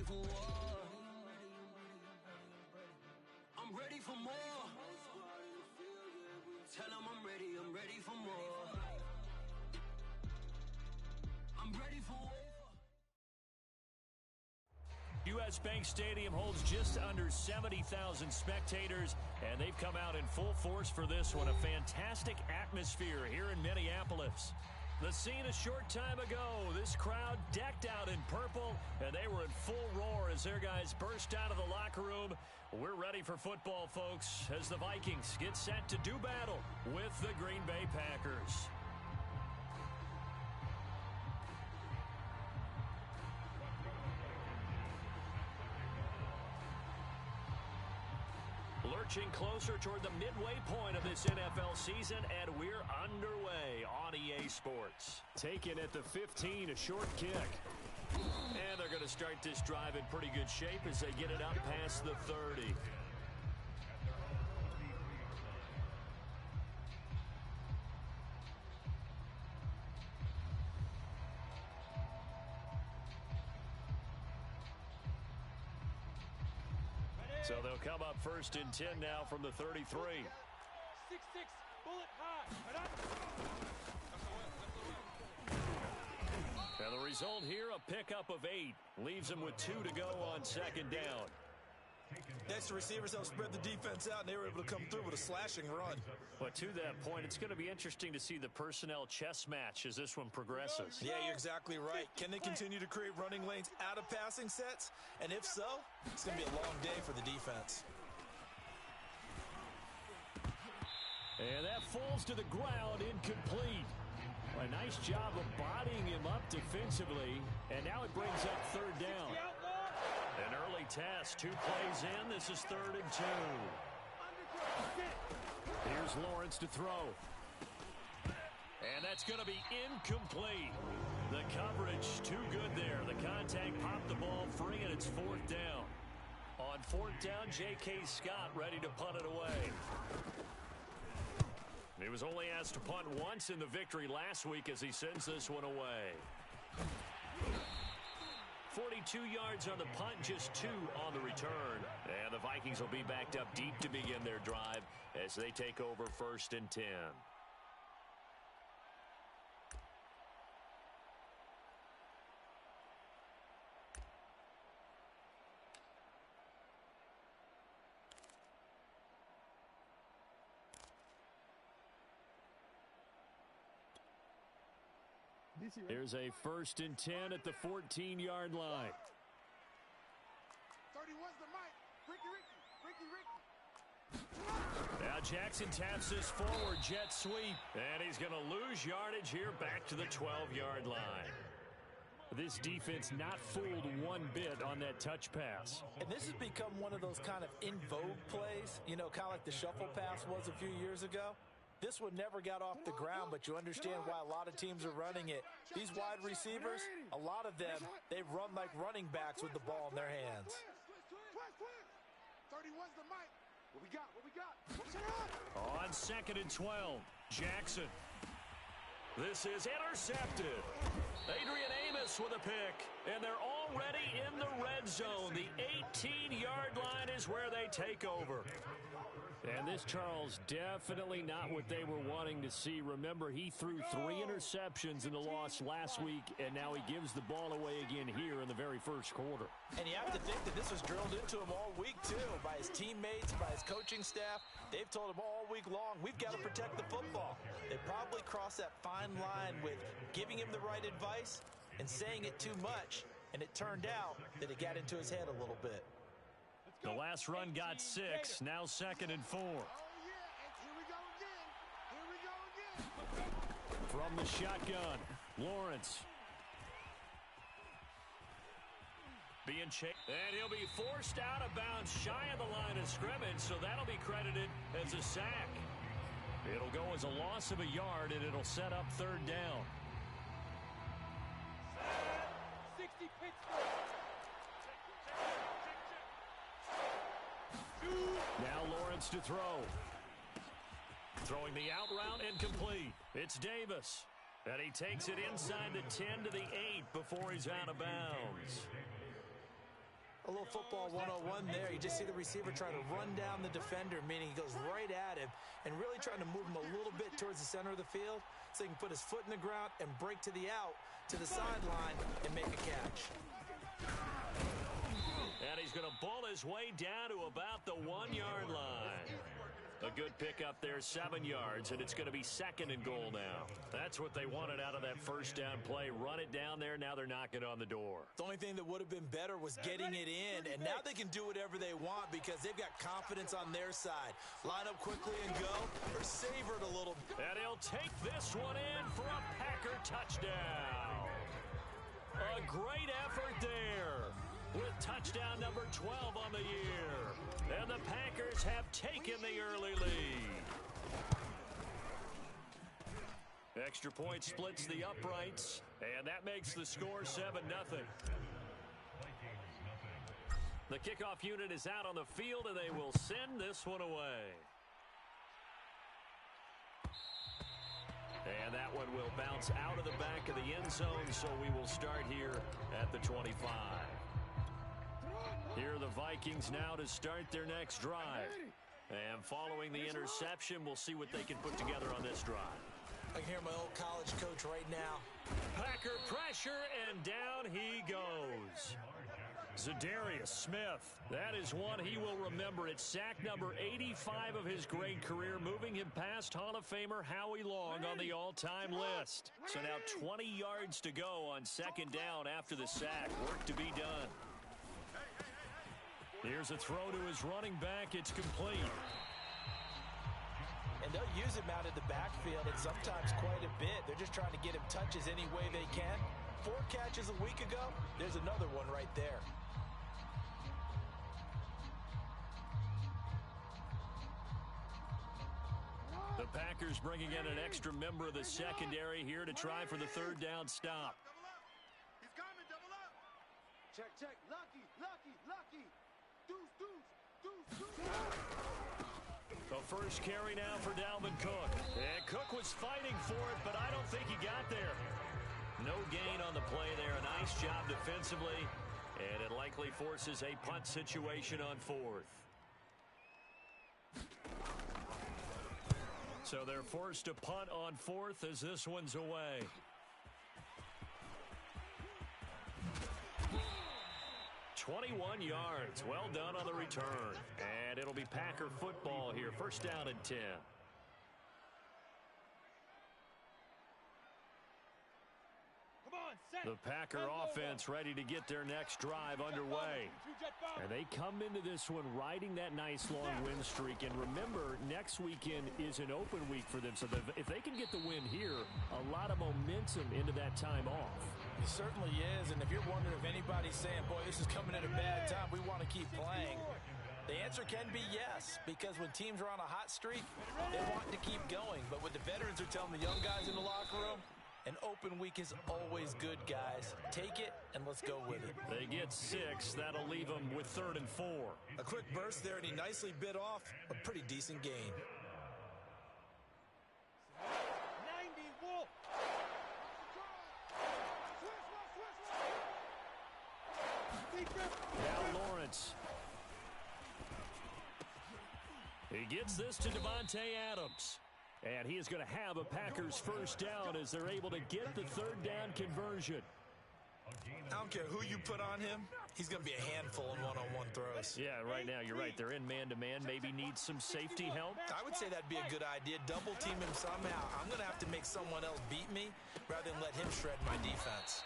for war. I'm ready for more. Tell them I'm ready for more. I'm ready for war. U.S. Bank Stadium holds just under 70,000 spectators, and they've come out in full force for this one. A fantastic atmosphere here in Minneapolis. The scene a short time ago, this crowd decked out in purple, and they were in full roar as their guys burst out of the locker room. We're ready for football, folks, as the Vikings get set to do battle with the Green Bay Packers. Lurching closer toward the midway point of this NFL season, and we're underway on EA Sports. Taken at the 15, a short kick. And they're going to start this drive in pretty good shape as they get it up past the 30. So they'll come up first and 10 now from the 33. 6-6, bullet high. And the result here, a pickup of 8. Leaves them with 2 to go on second down. Next, the receivers helped spread the defense out, and they were able to come through with a slashing run. But to that point, it's going to be interesting to see the personnel chess match as this one progresses. Yeah, you're exactly right. Can they continue to create running lanes out of passing sets? And if so, it's going to be a long day for the defense. And that falls to the ground, incomplete. A nice job of bodying him up defensively, and now it brings up third down. An early test, 2 plays in. This is 3rd and 2. Here's Lawrence to throw. And that's going to be incomplete. The coverage too good there. The contact popped the ball free, and it's 4th down. On 4th down, J.K. Scott ready to punt it away. He was only asked to punt once in the victory last week as he sends this one away. 42 yards on the punt, just 2 on the return. And the Vikings will be backed up deep to begin their drive as they take over 1st and 10. Here's a 1st and 10 at the 14-yard line. 31's the mic. Ricky. Now Jackson taps this forward jet sweep, and he's going to lose yardage here back to the 12-yard line. This defense not fooled one bit on that touch pass. And this has become one of those kind of in vogue plays, you know, kind of like the shuffle pass was a few years ago. This one never got off the ground, but you understand why a lot of teams are running it. These wide receivers, a lot of them, they run like running backs with the ball in their hands. 31's the mic. What we got? On 2nd and 12, Jackson. This is intercepted. Adrian Amos with a pick, and they're already in the red zone. The 18-yard line is where they take over. And this, Charles, definitely not what they were wanting to see. Remember, he threw 3 interceptions in the loss last week, and now he gives the ball away again here in the very first quarter. And you have to think that this was drilled into him all week, too, by his teammates, by his coaching staff. They've told him all week long, we've got to protect the football. They probably crossed that fine line with giving him the right advice and saying it too much, and it turned out that it got into his head a little bit. The last run got 6, now 2nd and 4. From the shotgun, Lawrence. Being chased, and he'll be forced out of bounds shy of the line of scrimmage, so that'll be credited as a sack. It'll go as a loss of a yard, and it'll set up 3rd down. 60 Pittsburgh. Now Lawrence to throw. Throwing the out route incomplete. It's Davis. And he takes it inside the 10 to the 8 before he's out of bounds. A little football 101 there. You just see the receiver trying to run down the defender, meaning he goes right at him and really trying to move him a little bit towards the center of the field so he can put his foot in the ground and break to the out, to the sideline, and make a catch. And he's going to ball his way down to about the 1-yard line. A good pickup there, 7 yards, and it's going to be 2nd and goal now. That's what they wanted out of that first down play. Run it down there. Now they're knocking on the door. The only thing that would have been better was getting it in, and now they can do whatever they want because they've got confidence on their side. Line up quickly and go, or savor it a little. And he'll take this one in for a Packer touchdown. A great effort there, with touchdown number 12 on the year. And the Packers have taken the early lead. Extra point splits the uprights, and that makes the score 7-0. The kickoff unit is out on the field, and they will send this one away. And that one will bounce out of the back of the end zone, so we will start here at the 25. Here are the Vikings now to start their next drive. And following the interception, we'll see what they can put together on this drive. I can hear my old college coach right now. Packer pressure, and down he goes. Zadarius Smith. That is one he will remember. It's sack number 85 of his great career, moving him past Hall of Famer Howie Long on the all-time list. So now 20 yards to go on 2nd down after the sack. Work to be done. Here's a throw to his running back. It's complete. And they'll use him out in the backfield, and sometimes quite a bit. They're just trying to get him touches any way they can. 4 catches a week ago. There's another one right there. The Packers bringing in an extra member of the secondary here to try for the 3rd down stop. He's coming, double up. Check, check. Lucky, lucky, lucky. Deuce, deuce, deuce, deuce. The first carry now for Dalvin Cook. And Cook was fighting for it, but I don't think he got there. No gain on the play there. A nice job defensively, and it likely forces a punt situation on 4th. So they're forced to punt on 4th as this one's away. "21 yards. Well done on the return. And it'll be Packer football here. 1st down and 10. The Packer offense ready to get their next drive underway. And they come into this one riding that nice long win streak. And remember, next weekend is an open week for them. So if they can get the win here, a lot of momentum into that time off. It certainly is. And if you're wondering if anybody's saying, boy, this is coming at a bad time, we want to keep playing, the answer can be yes. Because when teams are on a hot streak, they want to keep going. But what the veterans are telling the young guys in the locker room, an open week is always good, guys. Take it, and let's go with it. They get 6. That'll leave them with 3rd and 4. A quick burst there, and he nicely bit off a pretty decent gain. 90 Wolf. Now Lawrence. He gets this to Devontae Adams. And he is going to have a Packers 1st down as they're able to get the 3rd down conversion. I don't care who you put on him. He's going to be a handful in one-on-one throws. Yeah, right now, you're right. They're in man-to-man. Maybe needs some safety help. I would say that'd be a good idea. Double team him somehow. I'm going to have to make someone else beat me rather than let him shred my defense.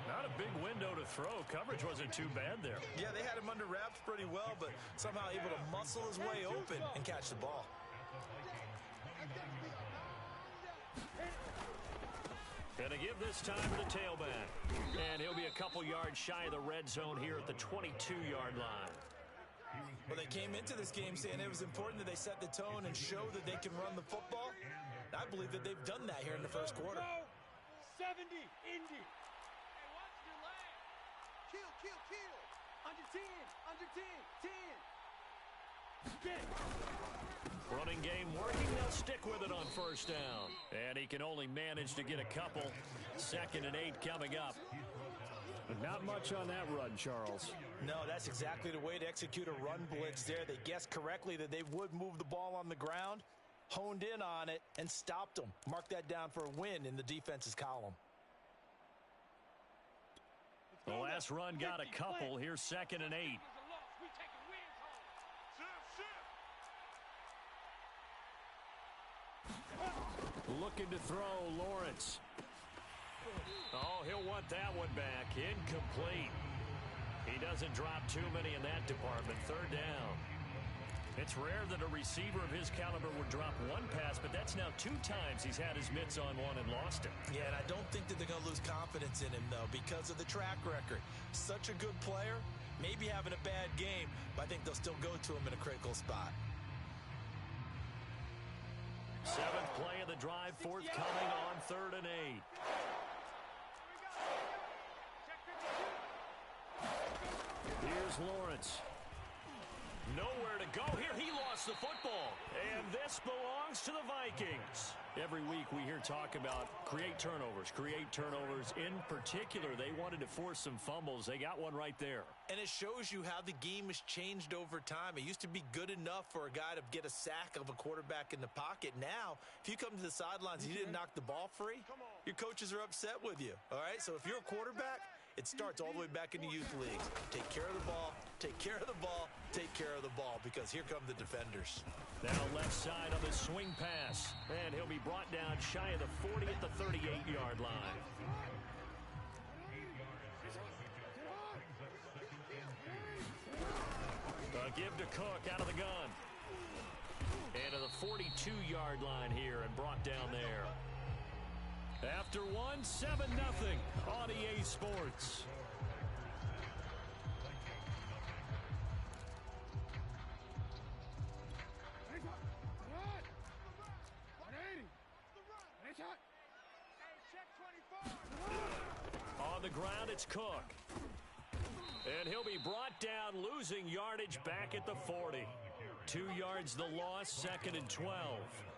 Not a big window to throw. Coverage wasn't too bad there. Yeah, they had him under wraps pretty well, but somehow able to muscle his way open and catch the ball. Gonna give this time to the tailback. And he'll be a couple yards shy of the red zone here at the 22-yard line. Well, they came into this game saying it was important that they set the tone and show that they can run the football. I believe that they've done that here in the 1st quarter. 70, Indy. Hey, watch your leg. Kill, kill, kill. Under 10, under 10, 10. Running game working. They'll stick with it on 1st down. And he can only manage to get a couple. 2nd and 8 coming up. Not much on that run, Charles. No, that's exactly the way to execute a run blitz there. They guessed correctly that they would move the ball on the ground, honed in on it, and stopped them. Mark that down for a win in the defense's column. The last run got a couple. Here's 2nd and 8. Looking to throw, Lawrence. Oh, he'll want that one back. Incomplete. He doesn't drop too many in that department. 3rd down. It's rare that a receiver of his caliber would drop one pass, but that's now 2 times he's had his mitts on one and lost it. Yeah, and I don't think that they're going to lose confidence in him, though, because of the track record. Such a good player, maybe having a bad game, but I think they'll still go to him in a critical spot. 7th play of the drive, forthcoming on 3rd and 8. Here's Lawrence. Nowhere to go here. He lost the football. And this belongs to the Vikings. Every week we hear talk about create turnovers. In particular, they wanted to force some fumbles. They got one right there. And it shows you how the game has changed over time. It used to be good enough for a guy to get a sack of a quarterback in the pocket. Now, if you come to the sidelines and you didn't knock the ball free, your coaches are upset with you. All right? So if you're a quarterback, it starts all the way back in the youth leagues. Take care of the ball, take care of the ball, take care of the ball, because here come the defenders. Now left side on the swing pass. And he'll be brought down shy of the 40 at the 38-yard line. A give to Cook out of the gun. And to the 42-yard line here and brought down there. After 1, 7-0 on EA Sports. On the ground, it's Cook. And he'll be brought down, losing yardage back at the 40. 2 yards the loss, 2nd and 12.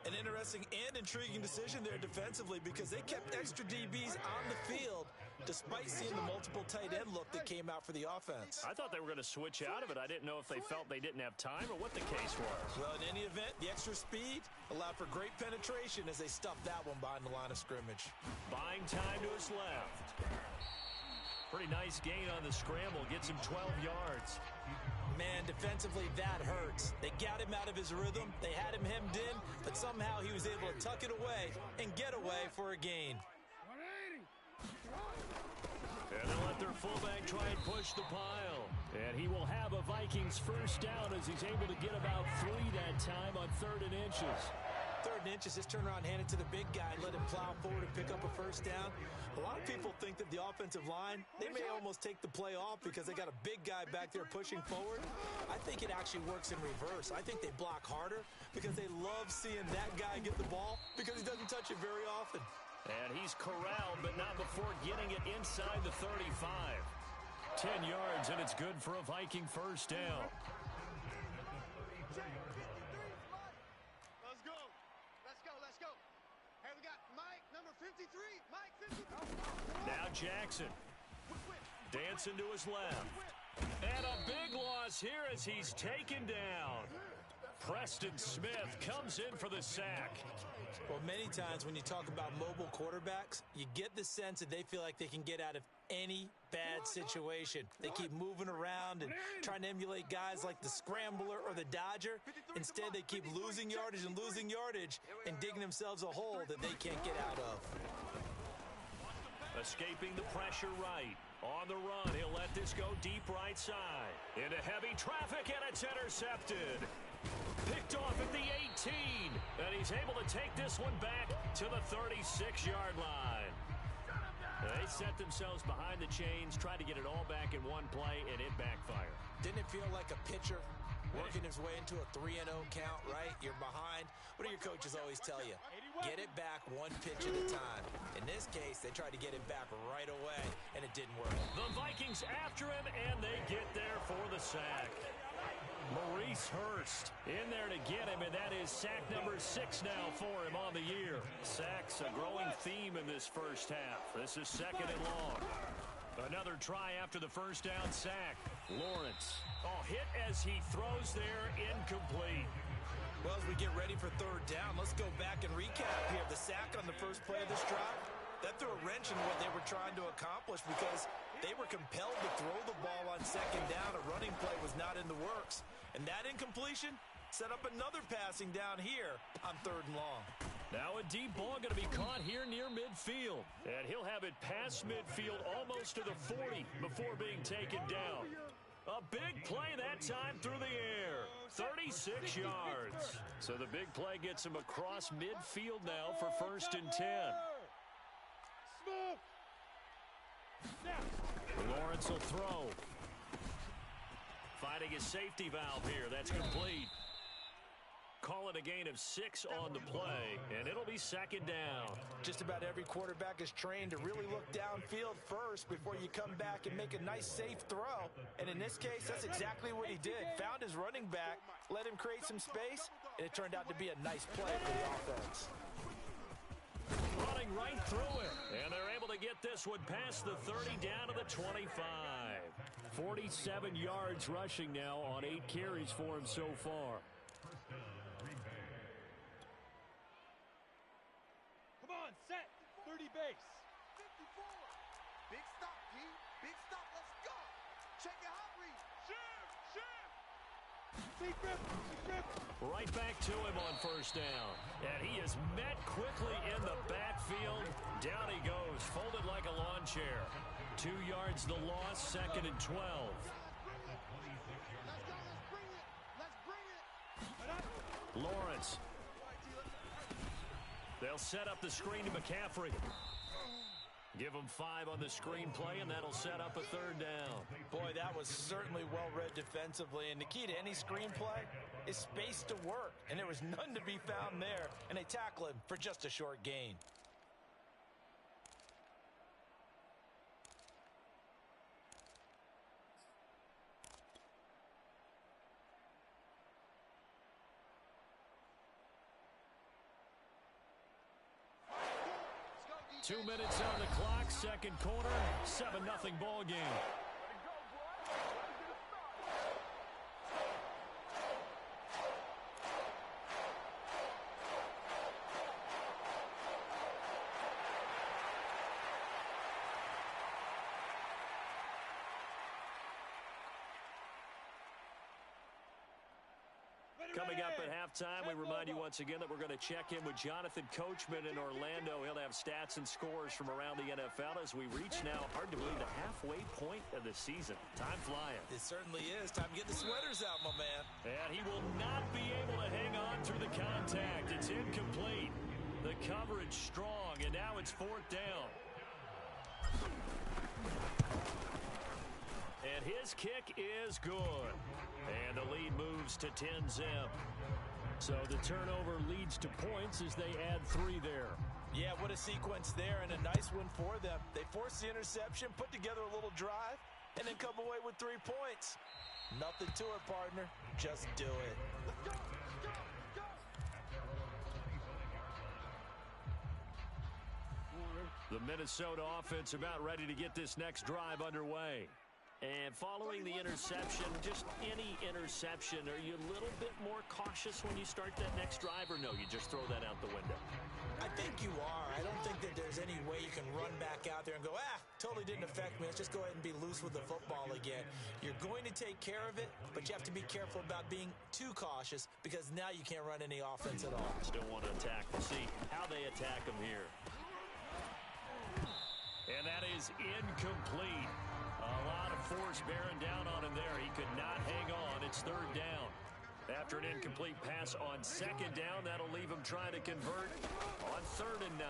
An interesting and intriguing decision there defensively, because they kept extra DBs on the field despite seeing the multiple tight end look that came out for the offense. I thought they were going to switch out of it. I didn't know if they felt they didn't have time or what the case was. Well, in any event, the extra speed allowed for great penetration as they stuffed that one behind the line of scrimmage. Buying time to his left. Pretty nice gain on the scramble. Gets him 12 yards. Man, defensively, that hurts. They got him out of his rhythm. They had him hemmed in, but somehow he was able to tuck it away and get away for a gain. And they'll let their fullback try and push the pile. And he will have a Vikings first down as he's able to get about 3 that time on 3rd and inches. 3rd and inches, just turn around, hand it to the big guy, and let him plow forward and pick up a first down. A lot of people think that the offensive line, they may almost take the play off because they got a big guy back there pushing forward. I think it actually works in reverse. I think they block harder because they love seeing that guy get the ball because he doesn't touch it very often. And he's corralled, but not before getting it inside the 35. 10 yards, and it's good for a Viking first down. Let's go. Hey, we got Mike, number 53. Mike, 53. Now Jackson. Dancing to his left. And a big loss here as he's taken down. Preston Smith comes in for the sack. Well, many times when you talk about mobile quarterbacks, you get the sense that they feel like they can get out of any bad situation. They keep moving around and trying to emulate guys like the Scrambler or the Dodger. Instead, they keep losing yardage and digging themselves a hole that they can't get out of. Escaping the pressure right. On the run, he'll let this go deep right side. Into heavy traffic, and it's intercepted. Picked off at the 18, and he's able to take this one back to the 36-yard line. They set themselves behind the chains, tried to get it all back in one play, and it backfired. Didn't it feel like a pitcher working his way into a 3-0 count, right? You're behind. What do your coaches always tell you? Get it back one pitch at a time. In this case, they tried to get it back right away, and it didn't work. The Vikings after him, and they get there for the sack. Maurice Hurst in there to get him, and that is sack number 6 now for him on the year. Sacks a growing theme in this first half. This is 2nd and long. Another try after the first down sack. Lawrence. Oh, hit as he throws there, incomplete. Well, as we get ready for third down, let's go back and recap here. The sack on the first play of this drive, that threw a wrench in what they were trying to accomplish because they were compelled to throw the ball on second down. A running play was not in the works. And that incompletion set up another passing down here on third and long. Now a deep ball going to be caught here near midfield. And he'll have it past midfield almost to the 40 before being taken down. A big play that time through the air. 36 yards. So the big play gets him across midfield now for 1st and 10. Lawrence will throw. Finding his safety valve here. That's complete. Call it a gain of 6 on the play, and it'll be 2nd down. Just about every quarterback is trained to really look downfield first before you come back and make a nice, safe throw. And in this case, that's exactly what he did. Found his running back, let him create some space, and it turned out to be a nice play for the offense. Running right through it, and they're able to get this one past the 30 down to the 25. 47 yards rushing now on 8 carries for him so far. Set, 30 base. 54. Big stop, D. Big stop. Let's go. Check your hot read. Shift. Right back to him on 1st down. And he is met quickly in the backfield. Down he goes, folded like a lawn chair. 2 yards the loss, 2nd and 12. Let's bring it. Lawrence. They'll set up the screen to McCaffrey. Give him 5 on the screen play, and that'll set up a 3rd down. Boy, that was certainly well-read defensively, and the key to any screen play is space to work, and there was none to be found there, and they tackle him for just a short gain. Two minutes on the clock, 2nd quarter, 7-0 ball game. Coming up at halftime, we remind you once again that we're going to check in with Jonathan Coachman in Orlando. He'll have stats and scores from around the NFL as we reach now, hard to believe, the halfway point of the season. Time flying. It certainly is. Time to get the sweaters out, my man. And he will not be able to hang on through the contact. It's incomplete. The coverage strong, and now it's 4th down. And his kick is good. And the lead moves to 10-zip. So the turnover leads to points as they add 3 there. Yeah, what a sequence there, and a nice one for them. They force the interception, put together a little drive, and then come away with 3 points. Nothing to it, partner. Just do it. The Minnesota offense about ready to get this next drive underway. And following the interception, just any interception, are you a little bit more cautious when you start that next drive, or no, you just throw that out the window? I think you are. I don't think that there's any way you can run back out there and go, totally didn't affect me. Let's just go ahead and be loose with the football again. You're going to take care of it, but you have to be careful about being too cautious because now you can't run any offense at all. Still want to attack. We'll see how they attack them here. And that is incomplete. A lot of force bearing down on him there. He could not hang on. It's 3rd down. After an incomplete pass on 2nd down, that'll leave him trying to convert on 3rd and 9.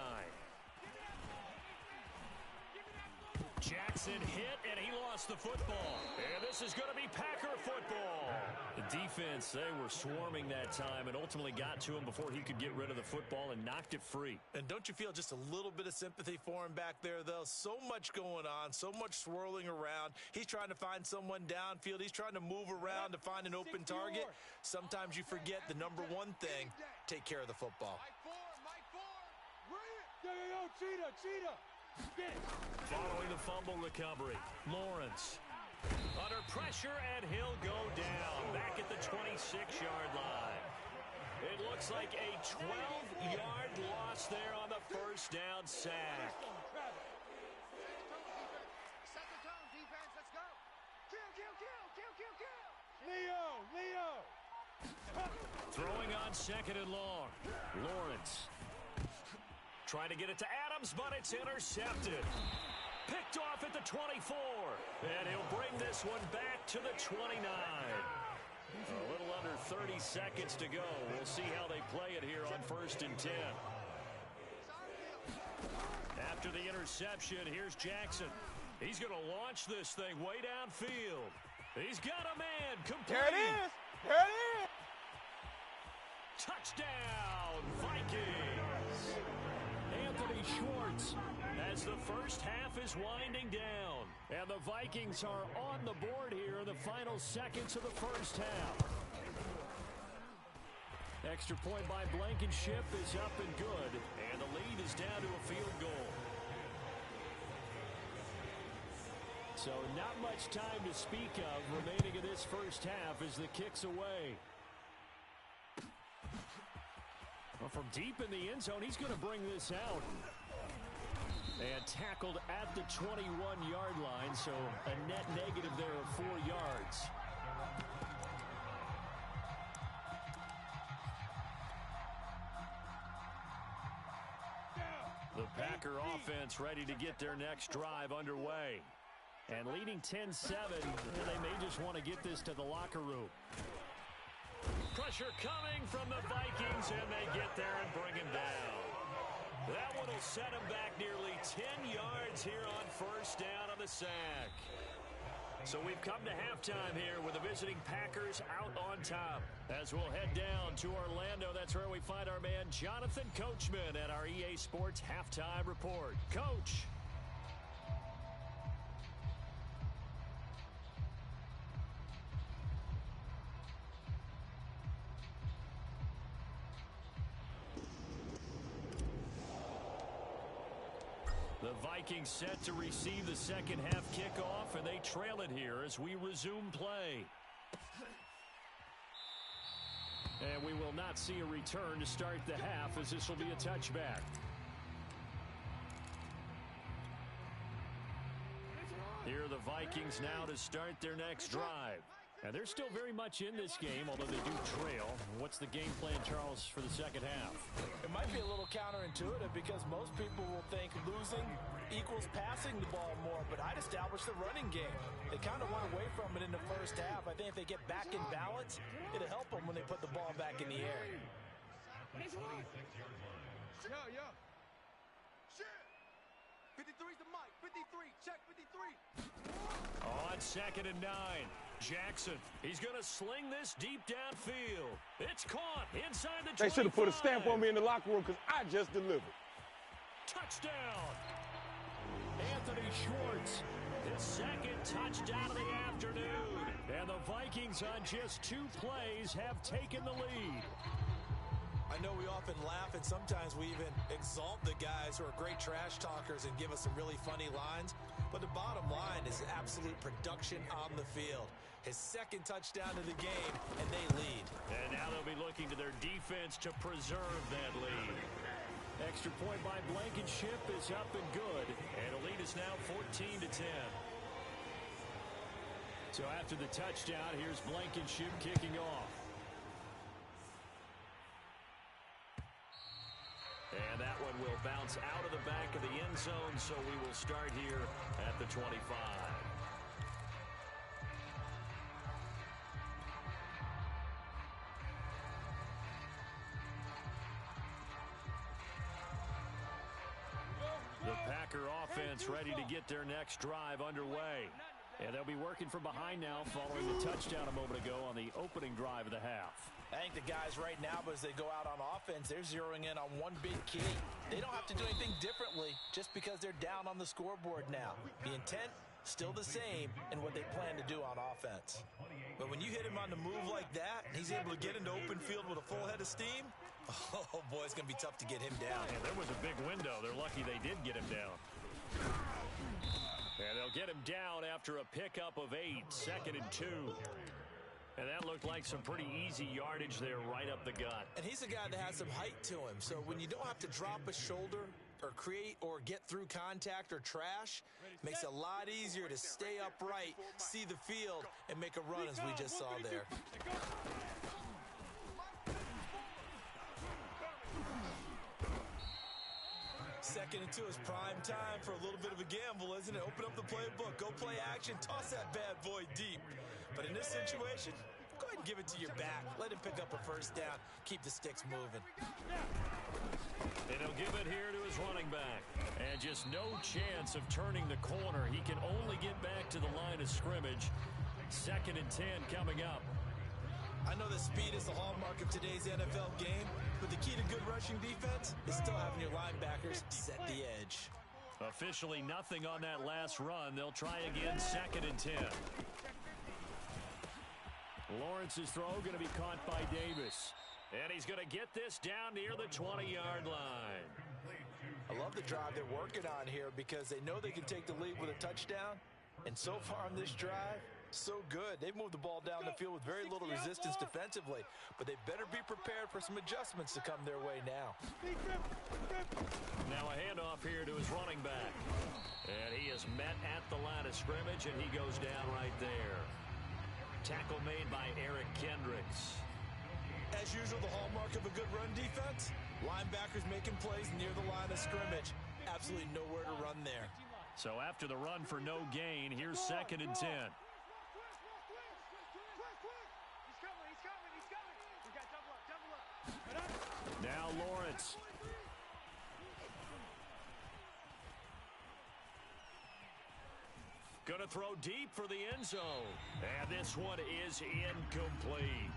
Jackson hit, and he lost the football. And this is going to be Packer football. The defense, they were swarming that time and ultimately got to him before he could get rid of the football and knocked it free. And don't you feel just a little bit of sympathy for him back there, though? So much going on, so much swirling around. He's trying to find someone downfield. He's trying to move around to find an open target. Sometimes you forget the number one thing, take care of the football. Yo, Cheetah. Following the fumble recovery, Lawrence. Under pressure, and he'll go down. Back at the 26-yard line. It looks like a 12-yard loss there on the first down sack. Set the tone, defense. Let's go. Kill, kill, kill, kill, kill, kill. Leo. Throwing on second and long. Lawrence. Trying to get it to Adams, but it's intercepted. Picked off at the 24. And he'll bring this one back to the 29. A little under 30 seconds to go. We'll see how they play it here on 1st and 10. After the interception, here's Jackson. He's going to launch this thing way downfield. He's got a man. Complete. There it is. There it is. Touchdown, Vikings. Anthony Schwartz as the first half is winding down. And the Vikings are on the board here in the final seconds of the first half. Extra point by Blankenship is up and good. And the lead is down to a field goal. So not much time to speak of remaining in this first half as the kick's away. Well, from deep in the end zone, he's going to bring this out. And tackled at the 21-yard line, so a net negative there of 4 yards. The Packer offense ready to get their next drive underway. And leading 10-7, they may just want to get this to the locker room. Pressure coming from the Vikings, and they get there and bring him down. That one will set him back nearly 10 yards here on first down on the sack. So we've come to halftime here with the visiting Packers out on top. As we'll head down to Orlando, that's where we find our man Jonathan Coachman at our EA Sports Halftime Report. Coach. The Vikings set to receive the second half kickoff, and they trail it here as we resume play. And we will not see a return to start the half, as this will be a touchback. Here are the Vikings now to start their next drive. And they're still very much in this game, although they do trail. What's the game plan, Charles, for the second half? It might be a little counterintuitive because most people will think losing equals passing the ball more, but I'd establish the running game. They kind of went away from it in the first half. I think if they get back in balance, it'll help them when they put the ball back in the air. Yo. Shit. 53's the mic. 53. Check 53. On second and 9. Jackson, he's going to sling this deep downfield. It's caught inside the 25. They should have put a stamp on me in the locker room because I just delivered. Touchdown. Anthony Schwartz, his second touchdown of the afternoon. And the Vikings on just 2 plays have taken the lead. I know we often laugh, and sometimes we even exalt the guys who are great trash talkers and give us some really funny lines. But the bottom line is absolute production on the field. His second touchdown of the game, and they lead. And now they'll be looking to their defense to preserve that lead. Extra point by Blankenship is up and good. And the lead is now 14-10. So after the touchdown, here's Blankenship kicking off. And that one will bounce out of the back of the end zone, so we will start here at the 25. The Packer offense ready to get their next drive underway. And they'll be working from behind now following the touchdown a moment ago on the opening drive of the half. I think the guys right now, as they go out on offense, they're zeroing in on one big key. They don't have to do anything differently just because they're down on the scoreboard now. The intent, still the same in what they plan to do on offense. But when you hit him on the move like that, and he's able to get into open field with a full head of steam, oh boy, it's going to be tough to get him down. And there was a big window. They're lucky they did get him down. after a pickup of 8, 2nd and 2. And that looked like some pretty easy yardage there right up the gut. And he's a guy that has some height to him. So when you don't have to drop a shoulder or create or get through contact or trash, makes it a lot easier to stay upright, see the field, and make a run as we just saw there. Second and 2 is prime time for a little bit of a gamble, isn't it? Open up the playbook, go play action, toss that bad boy deep. But in this situation, go ahead and give it to your back. Let him pick up a first down. Keep the sticks moving. And he'll give it here to his running back. And just no chance of turning the corner. He can only get back to the line of scrimmage. 2nd and 10 coming up. I know that speed is the hallmark of today's NFL game, but the key to good rushing defense is still having your linebackers set the edge. Officially nothing on that last run. They'll try again, 2nd and 10. Lawrence's throw going to be caught by Davis. And he's going to get this down near the 20-yard line. I love the drive they're working on here because they know they can take the lead with a touchdown. And so far on this drive, so good. They've moved the ball down the field with very little resistance defensively, but they better be prepared for some adjustments to come their way now. Now a handoff here to his running back. And he is met at the line of scrimmage, and he goes down right there. Tackle made by Eric Kendricks. As usual, the hallmark of a good run defense, linebackers making plays near the line of scrimmage. Absolutely nowhere to run there. So after the run for no gain, here's 2nd and 10. Now Lawrence. Gonna throw deep for the end zone. And this one is incomplete.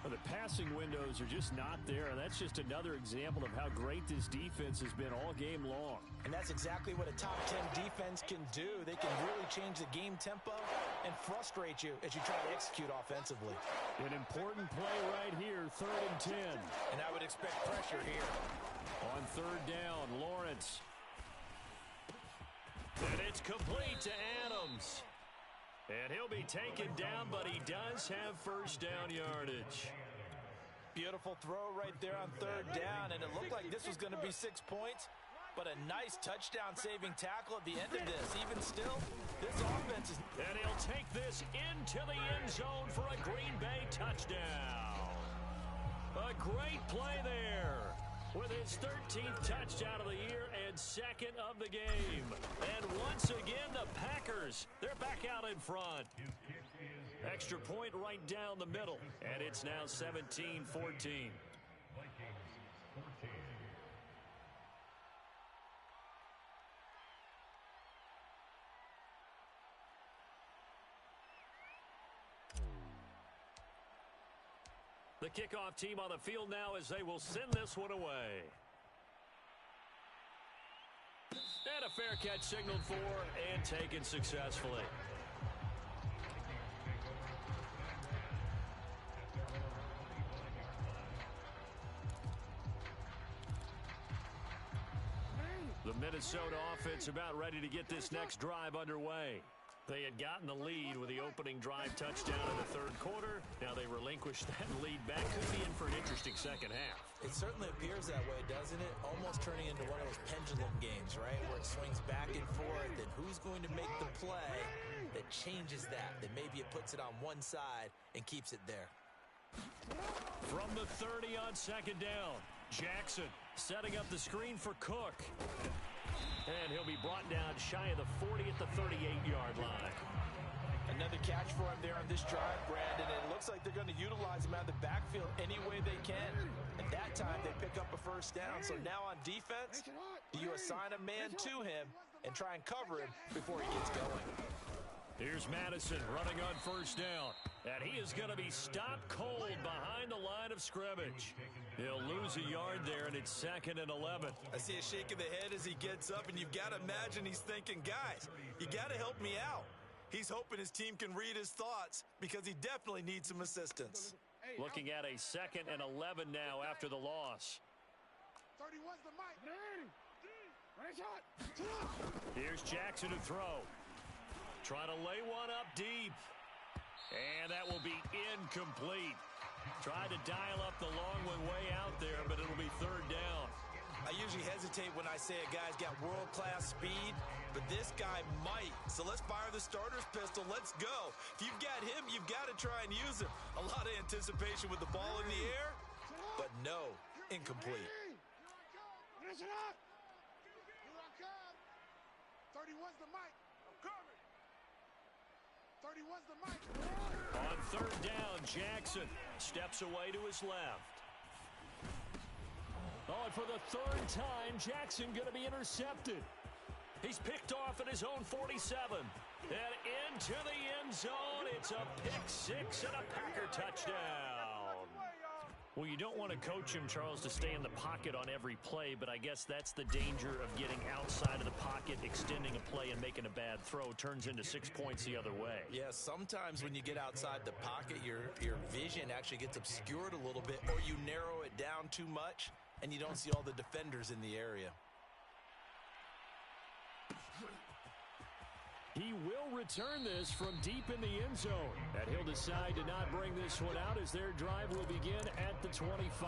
Well, the passing windows are just not there. That's just another example of how great this defense has been all game long. And that's exactly what a top 10 defense can do. They can really change the game tempo and frustrate you as you try to execute offensively. An important play right here, 3rd and 10. And I would expect pressure here. On 3rd down, Lawrence. And it's complete to Adams. And he'll be taken down, but he does have first down yardage. Beautiful throw right there on 3rd down, and it looked like this was going to be 6 points, but a nice touchdown-saving tackle at the end of this. Even still, this offense is... And he'll take this into the end zone for a Green Bay touchdown. A great play there with his 13th touchdown of the year and 2nd of the game. And once again, the Packers, they're back out in front. Extra point right down the middle, and it's now 17-14. The kickoff team on the field now as they will send this one away. And a fair catch signaled for and taken successfully. The Minnesota offense about ready to get this next drive underway. They had gotten the lead with the opening drive touchdown in the 3rd quarter. Now they relinquished that lead back. Could be in for an interesting second half. It certainly appears that way, doesn't it? Almost turning into one of those pendulum games, right? Where it swings back and forth, and who's going to make the play that changes that maybe it puts it on one side and keeps it there. From the 30 on 2nd down, Jackson setting up the screen for Cook. And he'll be brought down shy of the 40 at the 38-yard line. Another catch for him there on this drive, Brandon. And it looks like they're going to utilize him out of the backfield any way they can. And that time they pick up a first down. So now on defense, do you assign a man to him and try and cover him before he gets going? Here's Madison running on 1st down. And he is going to be stopped cold behind the line of scrimmage. He'll lose a yard there, and it's 2nd and 11. I see a shake of the head as he gets up, and you've got to imagine he's thinking, guys, you got to help me out. He's hoping his team can read his thoughts because he definitely needs some assistance. Looking at a 2nd and 11 now after the loss. 31's the mic. Here's Jackson to throw. Try to lay one up deep. And that will be incomplete. Tried to dial up the long one way out there, but it'll be third down. I usually hesitate when I say a guy's got world-class speed, but this guy might. So let's fire the starter's pistol. Let's go. If you've got him, you've got to try and use him. A lot of anticipation with the ball in the air, but no, incomplete. Finish it up. Here I come. 31's the mic. I'm coming. 31's the mic. On third down, Jackson steps away to his left. Oh, and for the third time, Jackson going to be intercepted. He's picked off at his own 47. And into the end zone. It's a pick six and a Packer touchdown. Well, you don't want to coach him, Charles, to stay in the pocket on every play, but I guess that's the danger of getting outside of the pocket, extending a play, and making a bad throw. Turns into 6 points the other way. Yeah, sometimes when you get outside the pocket, your vision actually gets obscured a little bit, or you narrow it down too much, and you don't see all the defenders in the area. He will return this from deep in the end zone. And he'll decide to not bring this one out as their drive will begin at the 25.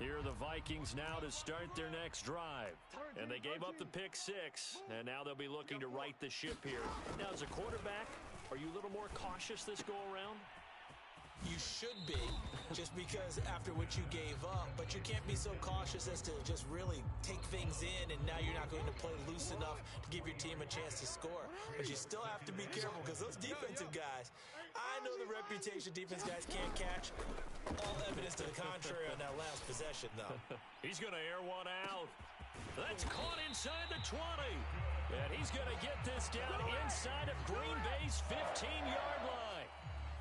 Here are the Vikings now to start their next drive. And they gave up the pick six, and now they'll be looking to right the ship here. Now, as a quarterback, are you a little more cautious this go-around? You should be, just because after what you gave up, but you can't be so cautious as to just really take things in, and now you're not going to play loose enough to give your team a chance to score. But you still have to be careful, because those defensive guys, I know the reputation defense guys can't catch. All evidence to the contrary on that last possession, though. He's going to air one out. That's caught inside the 20. And he's going to get this down inside of Green Bay's 15-yard line.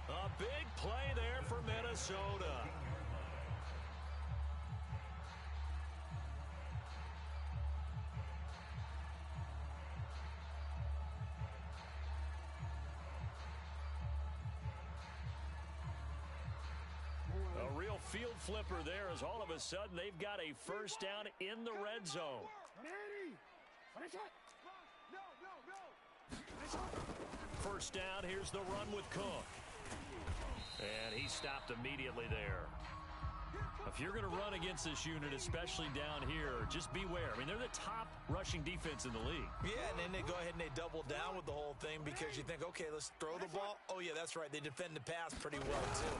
A big play there for Minnesota. A real field flipper there as all of a sudden they've got a first down in the red zone. First down, here's the run with Cook. And he stopped immediately there. If you're going to run against this unit, especially down here, just beware. I mean, they're the top rushing defense in the league. Yeah, and then they go ahead and they double down with the whole thing because you think, okay, let's throw the ball. Oh, yeah, that's right. They defend the pass pretty well, too.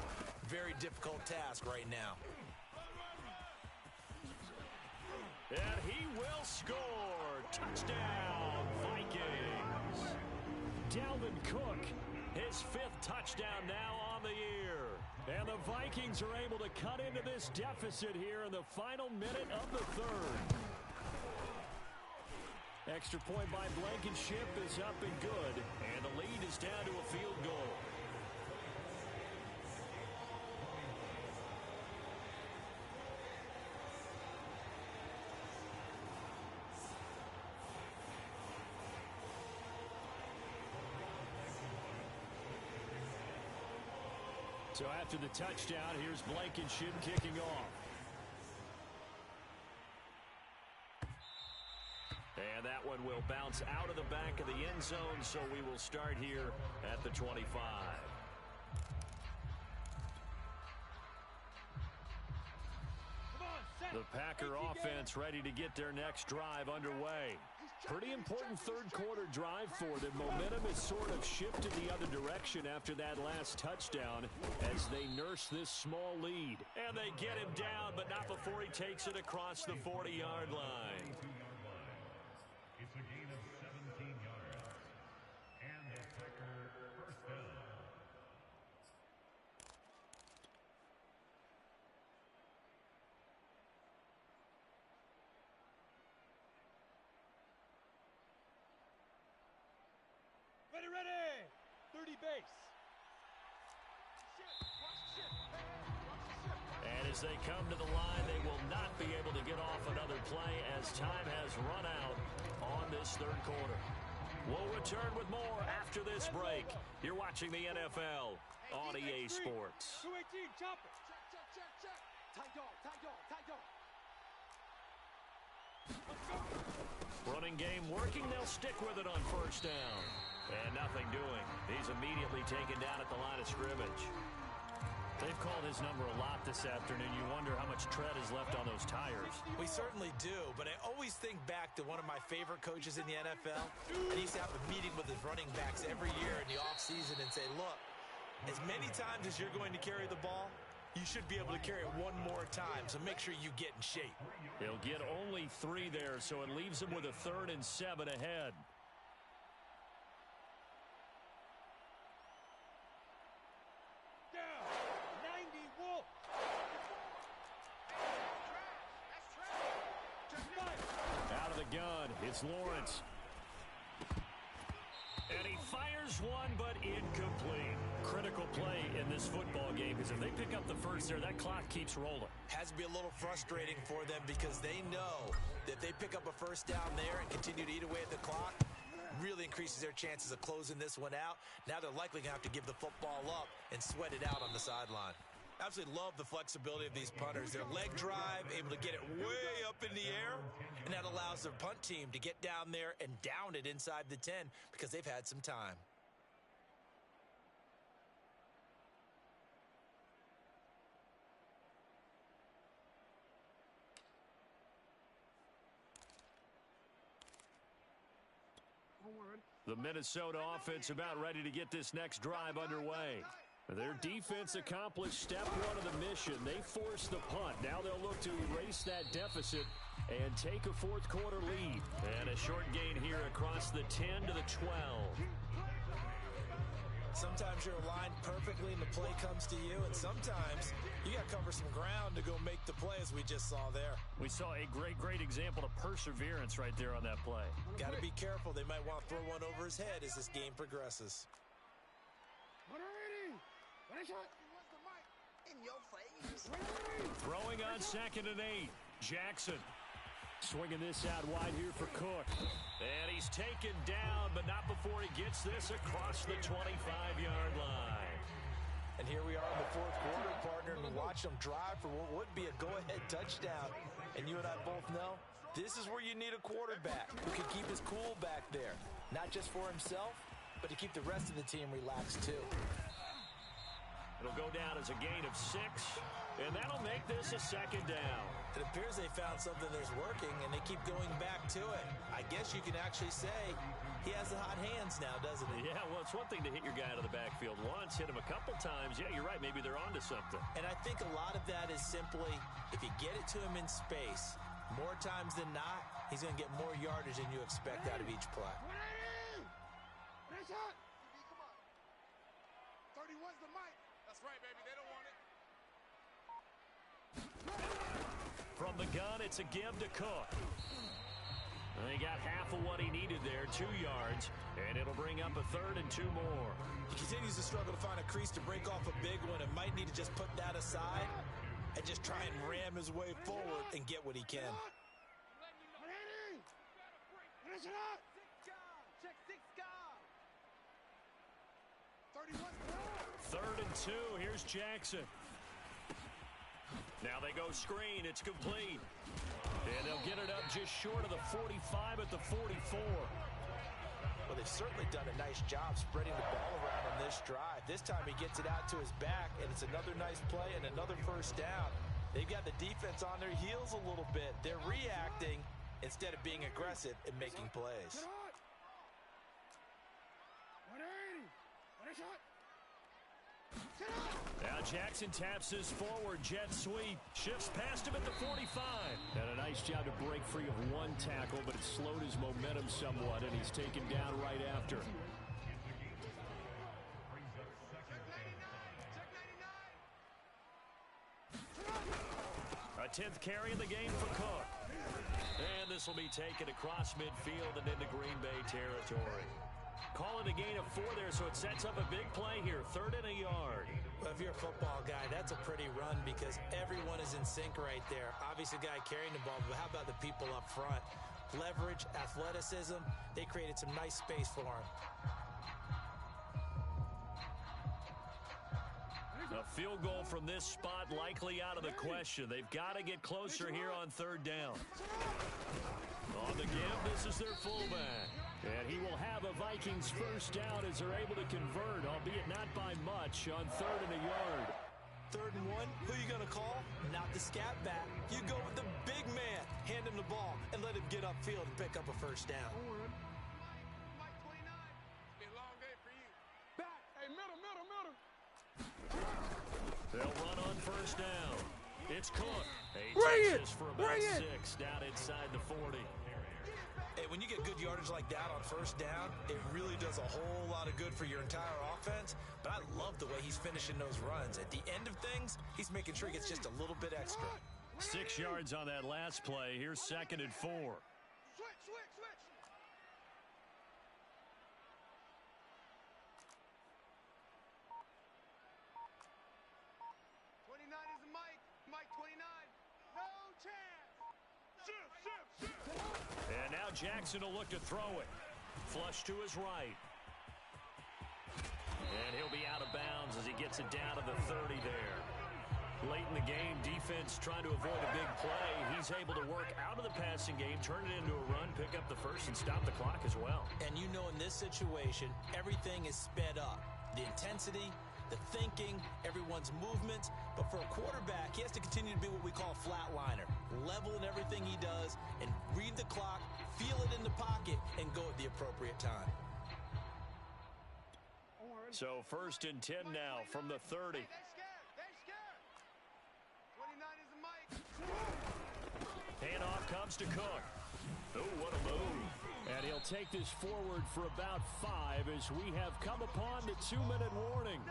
Very difficult task right now. And he will score. Touchdown, Vikings. Dalvin Cook, his fifth touchdown now on the year. And the Vikings are able to cut into this deficit here in the final minute of the third. Extra point by Blankenship is up and good. And the lead is down to a field goal. So after the touchdown, here's Blankenship kicking off. And that one will bounce out of the back of the end zone, so we will start here at the 25. The Packer offense ready to get their next drive underway. Pretty important third quarter drive for them. Momentum has sort of shifted the other direction after that last touchdown as they nurse this small lead. And they get him down, but not before he takes it across the 40-yard line. It's a gain of 17 yards. And the Packer first down. Ready! 30 base. And as they come to the line, they will not be able to get off another play as time has run out on this third quarter. We'll return with more after this break. You're watching the NFL on EA Sports. 218, chop it. Check. Tight dog. Let's go. Running game working. They'll stick with it on first down. And nothing doing. He's immediately taken down at the line of scrimmage. They've called his number a lot this afternoon. You wonder how much tread is left on those tires. We certainly do, but I always think back to one of my favorite coaches in the NFL. And he used to have a meeting with his running backs every year in the offseason and say, look, as many times as you're going to carry the ball, you should be able to carry it one more time, so make sure you get in shape. He'll get only 3 there, so it leaves him with a 3rd and 7 ahead. Down. 90 Wolf. Out of the gun, it's Lawrence. And he fires one, but incomplete. Critical play in this football game, because if they pick up the first there, that clock keeps rolling. Has to be a little frustrating for them because they know that if they pick up a first down there and continue to eat away at the clock, really increases their chances of closing this one out. Now they're likely going to have to give the football up and sweat it out on the sideline. Absolutely love the flexibility of these punters. Their leg drive, able to get it way up in the air, and that allows their punt team to get down there and down it inside the 10 because they've had some time. The Minnesota offense about ready to get this next drive underway. Their defense accomplished step 1 of the mission. They forced the punt. Now they'll look to erase that deficit and take a 4th quarter lead. And a short gain here across the 10 to the 12. Sometimes you're aligned perfectly and the play comes to you, and sometimes you got to cover some ground to go make the play, as we just saw there. We saw a great example of perseverance right there on that play. Got to be careful. They might want to throw one over his head as this game progresses. In your face. Throwing on 2nd and 8. Jackson swinging this out wide here for Cook. And he's taken down, but not before he gets this across the 25-yard line. And here we are in the 4th quarter, partner, and watch them drive for what would be a go-ahead touchdown. And you and I both know this is where you need a quarterback who can keep his cool back there. Not just for himself, but to keep the rest of the team relaxed too. It'll go down as a gain of 6, and that'll make this a 2nd down. It appears they found something that's working, and they keep going back to it. I guess you can actually say he has the hot hands now, doesn't he? Yeah, well, it's one thing to hit your guy out of the backfield once, hit him a couple times. Yeah, you're right. Maybe they're onto something. And I think a lot of that is simply if you get it to him in space, more times than not, he's going to get more yardage than you expect out of each play. Nice shot. Come on. 31's the mic. That's right, baby. They don't want it. From the gun, it's a give to Cook. And he got half of what he needed there, 2 yards, and it'll bring up a 3rd and 2 more. He continues to struggle to find a crease to break off a big one and might need to just put that aside and just try and ram his way forward and get what he can. Check 6 guard. 3rd and 2. Here's Jackson. Now they go screen. It's complete. And they'll get it up just short of the 45 at the 44. Well, they've certainly done a nice job spreading the ball around on this drive. This time he gets it out to his back, and it's another nice play and another first down. They've got the defense on their heels a little bit. They're reacting instead of being aggressive and making plays. Now Jackson taps this forward jet sweep, shifts past him at the 45. And a nice job to break free of one tackle, but it slowed his momentum somewhat, and he's taken down right after. A 10th carry in the game for Cook. And this will be taken across midfield and into Green Bay territory. Call it a gain of 4 there, so it sets up a big play here. 3rd and a yard. Well, if you're a football guy, that's a pretty run because everyone is in sync right there. Obviously, the guy carrying the ball, but how about the people up front? leverage, athleticism. They created some nice space for him. A field goal from this spot likely out of the question. They've got to get closer here on third down. On the give, this is their fullback. And he will have a Vikings first down as they're able to convert, albeit not by much, on 3rd and a yard. 3rd and 1, who are you going to call? Not the scat back. You go with the big man. Hand him the ball and let him get upfield and pick up a first down. Mike 29. It's been a long day for you. Back. Hey, middle. They'll run on first down. It's Cook. He Bring takes it! this for about Bring it! 6 down inside the 40. Hey, when you get good yardage like that on first down, it really does a whole lot of good for your entire offense. But I love the way he's finishing those runs. At the end of things, he's making sure he gets just a little bit extra. 6 yards on that last play. Here's 2nd and 4. Switch. 29 is the Mike. Mike 29. No chance. Shift. And now Jackson will look to throw it. Flush to his right. And he'll be out of bounds as he gets it down to the 30 there. Late in the game, defense trying to avoid a big play. He's able to work out of the passing game, turn it into a run, pick up the first, and stop the clock as well. And you know in this situation, everything is sped up. The intensity, the thinking, everyone's movement. But for a quarterback, he has to continue to be what we call a flatliner. Level in everything he does and read the clock, feel it in the pocket, and go at the appropriate time. So 1st and 10 now from the 30. They scared. 29 is the Mike. Handoff comes to Cook. Oh, what a move. And he'll take this forward for about 5 as we have come upon the 2-minute warning.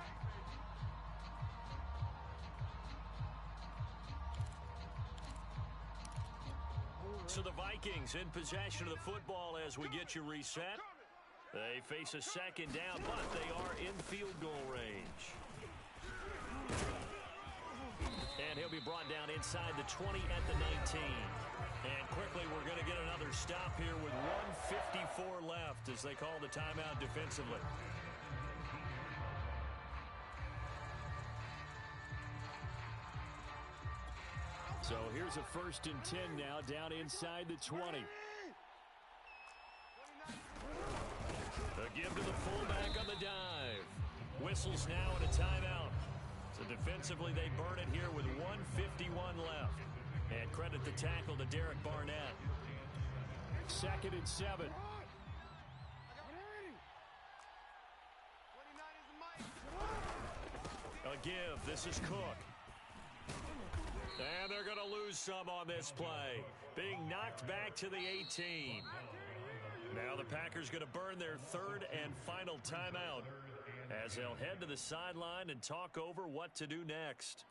So the Vikings in possession of the football as we get you reset. They face a 2nd down, but they are in field goal range. And he'll be brought down inside the 20 at the 19. And quickly, we're going to get another stop here with 1:54 left as they call the timeout defensively. So here's a 1st and 10 now down inside the 20. A give to the fullback on the dive. Whistles now and a timeout. So defensively, they burn it here with 1:51 left. And credit the tackle to Derek Barnett. 2nd and 7. 29 is the Mike. A give. This is Cook. And they're going to lose some on this play. Being knocked back to the 18. Now the Packers going to burn their 3rd and final timeout as they'll head to the sideline and talk over what to do next.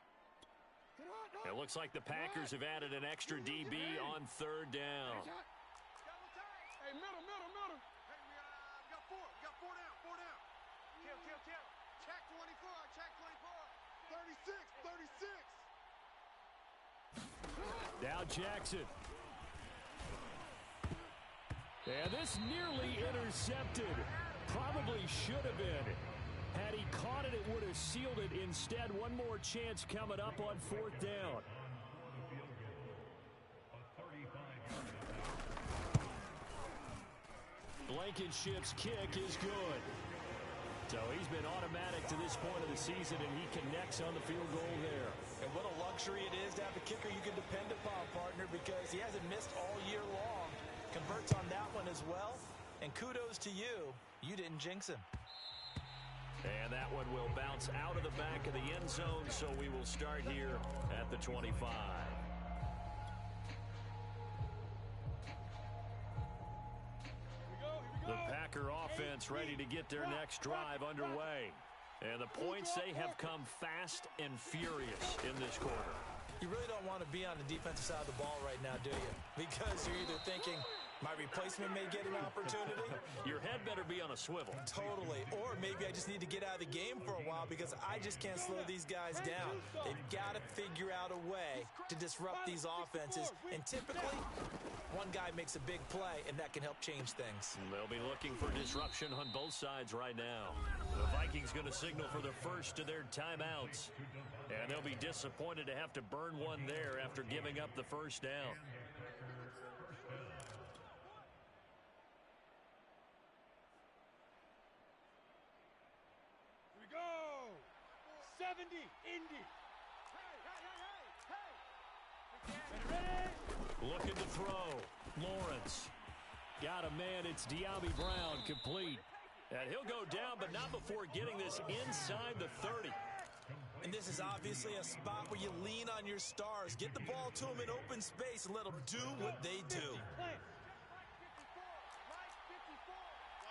It looks like the Packers have added an extra DB on 3rd down. Hey, middle. Hey, we got 4. We got 4 down. Kill. Check 24. 36. Now Jackson. And this nearly intercepted. Probably should have been. Had he caught it, it would have sealed it. Instead, one more chance coming up on 4th down. Blankenship's kick is good. So he's been automatic to this point of the season, and he connects on the field goal there. And what a luxury it is to have a kicker you can depend upon, partner, because he hasn't missed all year long. Converts on that one as well. And kudos to you. You didn't jinx him. And that one will bounce out of the back of the end zone, so we will start here at the 25. The Packer offense ready to get their next drive underway. And the points, they have come fast and furious in this quarter. You really don't want to be on the defensive side of the ball right now, do you? Because you're either thinking, My replacement may get an opportunity. Your head better be on a swivel. Totally. Or maybe I just need to get out of the game for a while because I just can't slow these guys down. They've got to figure out a way to disrupt these offenses. And typically, one guy makes a big play, and that can help change things. They'll be looking for disruption on both sides right now. The Vikings going to signal for the first of their timeouts. And they'll be disappointed to have to burn one there after giving up the first down. Here we go. 70, Indy. Hey. Ready? Looking to throw. Lawrence. Got a man. It's De'Ami Brown complete. And he'll go down, but not before getting this inside the 30. And this is obviously a spot where you lean on your stars. Get the ball to them in open space and let them do what they do. Watch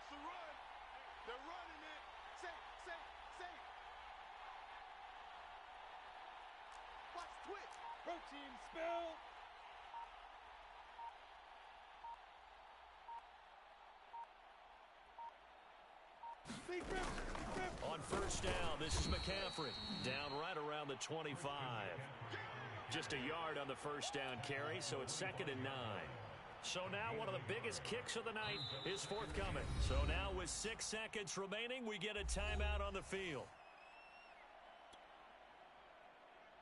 the run. They're running it. Safe. Watch twitch. Protein spill. On first down, this is McCaffrey. Down right around the 25. Just a yard on the first down carry, so it's 2nd and 9. So now one of the biggest kicks of the night is forthcoming. So now with 6 seconds remaining, we get a timeout on the field.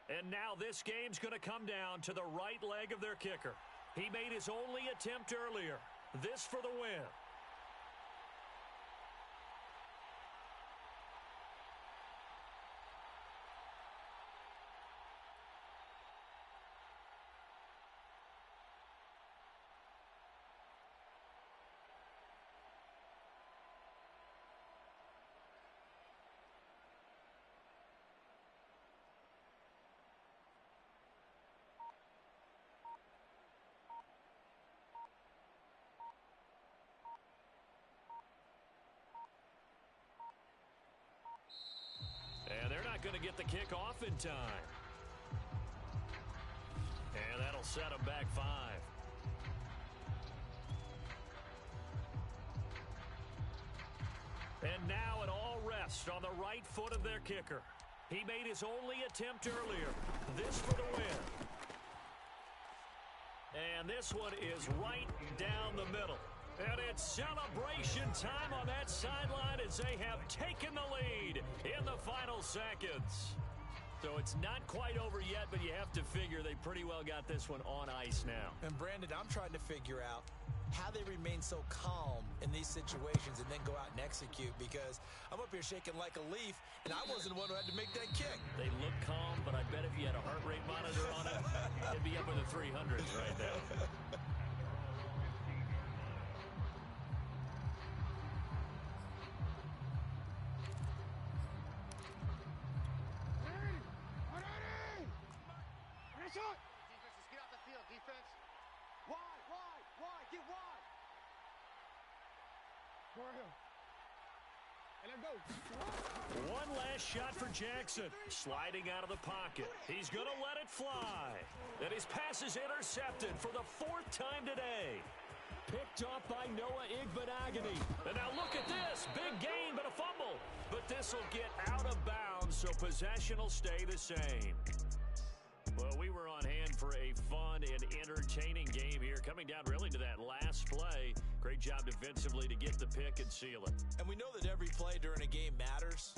And now this game's going to come down to the right leg of their kicker. He made his only attempt earlier. This for the win. And they're not going to get the kick off in time. And that'll set them back 5. And now it all rests on the right foot of their kicker. He made his only attempt earlier. This for the win. And this one is right down the middle. And it's celebration time on that sideline as they have taken the lead in the final seconds. So it's not quite over yet, but you have to figure they pretty well got this one on ice now. And Brandon, I'm trying to figure out how they remain so calm in these situations and then go out and execute, because I'm up here shaking like a leaf, and I wasn't the one who had to make that kick. They look calm, but I bet if you had a heart rate monitor on it, it'd be up in the 300s right now. Defenses, get out the field. Defense. Wide. Get wide. And let's go. One last shot for Jackson. Sliding out of the pocket. He's going to let it fly. And his pass is intercepted for the 4th time today. Picked off by Noah Igbenogany. And now look at this. Big gain, but a fumble. But this will get out of bounds, so possession will stay the same. Well, we were on hand for a fun and entertaining game here, coming down really to that last play. Great job defensively to get the pick and seal it. And we know that every play during a game matters.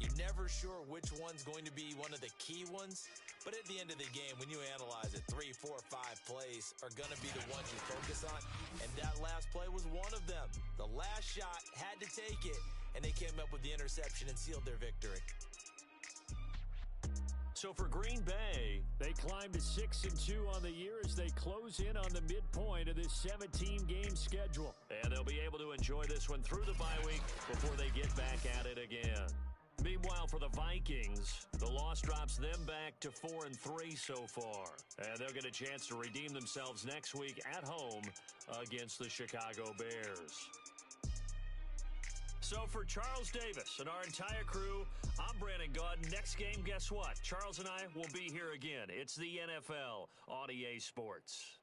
You're never sure which one's going to be one of the key ones. But at the end of the game, when you analyze it, 3, 4, 5 plays are going to be the ones you focus on. And that last play was one of them. The last shot had to take it, and they came up with the interception and sealed their victory. So for Green Bay, they climb to 6-2 on the year as they close in on the midpoint of this 17-game schedule. And they'll be able to enjoy this one through the bye week before they get back at it again. Meanwhile, for the Vikings, the loss drops them back to 4-3 so far. And they'll get a chance to redeem themselves next week at home against the Chicago Bears. So for Charles Davis and our entire crew, I'm Brandon Gaudin. Next game, guess what? Charles and I will be here again. It's the NFL on EA Sports.